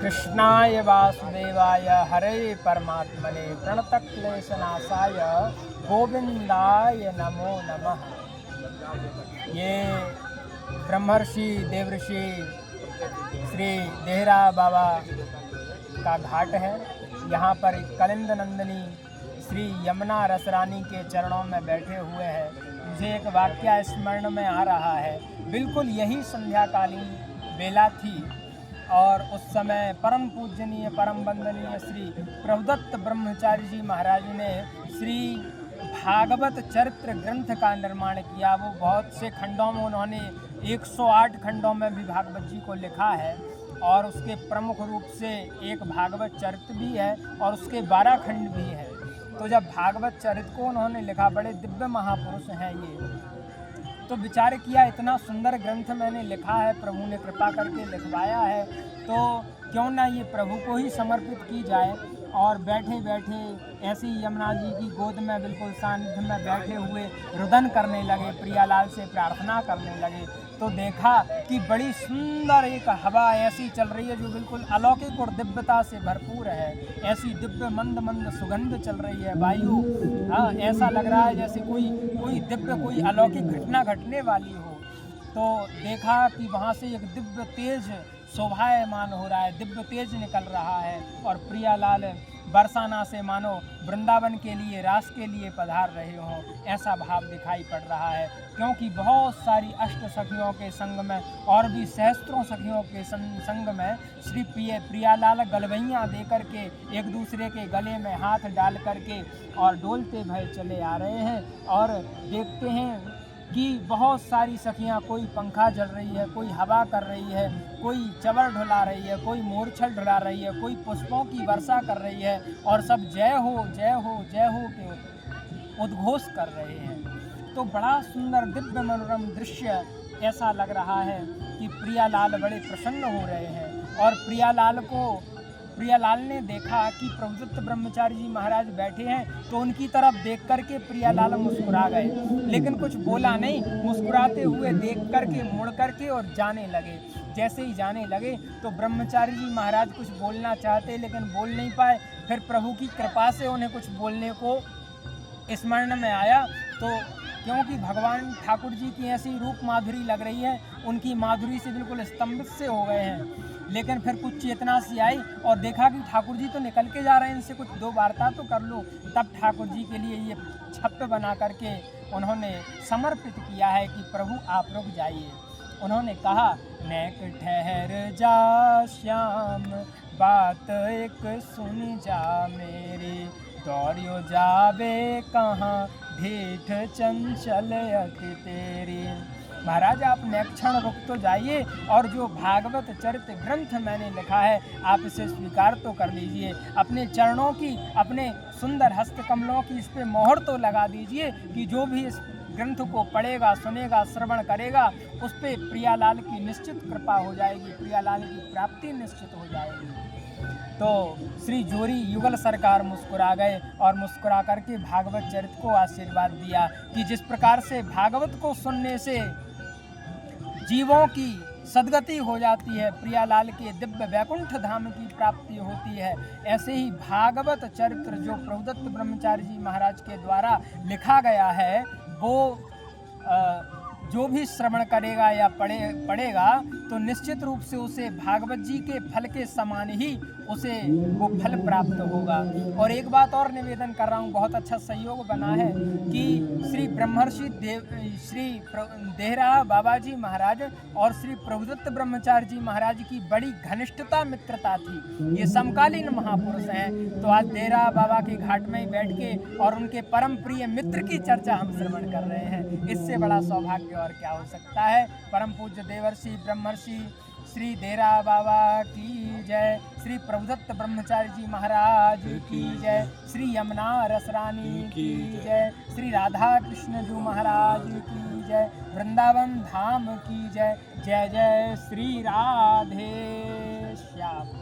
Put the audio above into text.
कृष्णाय वासुदेवाय हरे परमात्मने प्रणतक्लेशनाशाय गोविंदाय नमो नमः। ये ब्रह्मर्षि देवर्षि श्री देहरा बाबा का घाट है। यहाँ पर कलिंद नंदिनी श्री यमुना रसरानी के चरणों में बैठे हुए हैं। मुझे एक वाक्य स्मरण में आ रहा है। बिल्कुल यही संध्याकालीन बेला थी और उस समय परम पूजनीय परम वंदनीय श्री प्रभुदत्त ब्रह्मचारी जी महाराज ने श्री भागवत चरित्र ग्रंथ का निर्माण किया। वो बहुत से खंडों में उन्होंने 108 खंडों में भी भागवत जी को लिखा है और उसके प्रमुख रूप से एक भागवत चरित्र भी है और उसके 12 खंड भी है। तो जब भागवत चरित्र को उन्होंने लिखा, बड़े दिव्य महापुरुष हैं ये, तो विचार किया इतना सुंदर ग्रंथ मैंने लिखा है, प्रभु ने कृपा करके लिखवाया है, तो क्यों ना ये प्रभु को ही समर्पित की जाए। और बैठे बैठे ऐसी यमुना जी की गोद में बिल्कुल सानिध्य में बैठे हुए रुदन करने लगे, प्रियालाल से प्रार्थना करने लगे। तो देखा कि बड़ी सुंदर एक हवा ऐसी चल रही है जो बिल्कुल अलौकिक और दिव्यता से भरपूर है। ऐसी दिव्य मंद मंद सुगंध चल रही है वायु। हाँ, ऐसा लग रहा है जैसे कोई दिव्य कोई अलौकिक घटना घटने वाली हो। तो देखा कि वहाँ से एक दिव्य तेज शोभायमान हो रहा है, दिव्य तेज निकल रहा है और प्रियालाल बरसाना से मानो वृंदावन के लिए, रास के लिए पधार रहे हों, ऐसा भाव दिखाई पड़ रहा है। क्योंकि बहुत सारी अष्ट सखियों के संग में और भी सहस्त्रों सखियों के संग में श्री प्रियालाल गलवैयाँ दे करके एक दूसरे के गले में हाथ डाल करके और डोलते भय चले आ रहे हैं। और देखते हैं कि बहुत सारी सखियाँ, कोई पंखा जल रही है, कोई हवा कर रही है, कोई चवर ढुला रही है, कोई मोरछल ढुला रही है, कोई पुष्पों की वर्षा कर रही है और सब जय हो जय हो जय हो के उद्घोष कर रहे हैं। तो बड़ा सुंदर दिव्य मनोरम दृश्य ऐसा लग रहा है कि प्रियालाल बड़े प्रसन्न हो रहे हैं। और प्रियालाल ने देखा कि प्रभुदत्त ब्रह्मचारी जी महाराज बैठे हैं, तो उनकी तरफ देख करके प्रियालाल मुस्कुरा गए, लेकिन कुछ बोला नहीं। मुस्कुराते हुए देख करके मुड़ करके और जाने लगे। जैसे ही जाने लगे तो ब्रह्मचारी जी महाराज कुछ बोलना चाहते लेकिन बोल नहीं पाए। फिर प्रभु की कृपा से उन्हें कुछ बोलने को स्मरण में आया। तो क्योंकि भगवान ठाकुर जी की ऐसी रूप माधुरी लग रही है, उनकी माधुरी से बिल्कुल स्तंभित से हो गए हैं। लेकिन फिर कुछ चेतना सी आई और देखा कि ठाकुर जी तो निकल के जा रहे हैं, इनसे कुछ दो वार्ता तो कर लो। तब ठाकुर जी के लिए ये छप्प बना करके उन्होंने समर्पित किया है कि प्रभु आप रुक जाइए। उन्होंने कहा, नेक ठहर जा श्याम, बात एक सुन जा मेरी, दौड़ियो जावे कहाँ, ढीठ चंचल अख तेरी। महाराज आप नेक क्षण रुक तो जाइए और जो भागवत चरित्र ग्रंथ मैंने लिखा है आप इसे स्वीकार तो कर लीजिए। अपने चरणों की, अपने सुंदर हस्त कमलों की इस पे मोहर तो लगा दीजिए कि जो भी इस ग्रंथ को पढ़ेगा, सुनेगा, श्रवण करेगा, उस पे प्रियालाल की निश्चित कृपा हो जाएगी, प्रियालाल की प्राप्ति निश्चित हो जाएगी। तो श्री जोरी युगल सरकार मुस्कुरा गए और मुस्कुरा करके भागवत चरित्र को आशीर्वाद दिया कि जिस प्रकार से भागवत को सुनने से जीवों की सद्गति हो जाती है, प्रियालाल के दिव्य वैकुंठ धाम की प्राप्ति होती है, ऐसे ही भागवत चरित्र जो प्रभुदत्त ब्रह्मचारी जी महाराज के द्वारा लिखा गया है, वो जो भी श्रवण करेगा या पढ़ेगा तो निश्चित रूप से उसे भागवत जी के फल के समान ही उसे वो फल प्राप्त होगा। और एक बात और निवेदन कर रहा हूँ, बहुत अच्छा सहयोग बना है कि श्री ब्रह्मर्षि श्री देहरा बाबा जी महाराज और श्री प्रभुदत्त ब्रह्मचारी जी महाराज की बड़ी घनिष्ठता मित्रता थी। ये समकालीन महापुरुष हैं। तो आज देहरा बाबा के घाट में ही बैठ के और उनके परम प्रिय मित्र की चर्चा हम श्रवण कर रहे हैं। इससे बड़ा सौभाग्य और क्या हो सकता है। परम पूज्य देवर्षि ब्रह्मर्षि श्री देहरा बाबा की जय, श्री प्रभुदत्त ब्रह्मचारी जी महाराज की जय, श्री यमुना रसरानी की जय, श्री राधा कृष्ण जी महाराज की जय, वृंदावन धाम की जय। जय जय श्री राधे श्याम।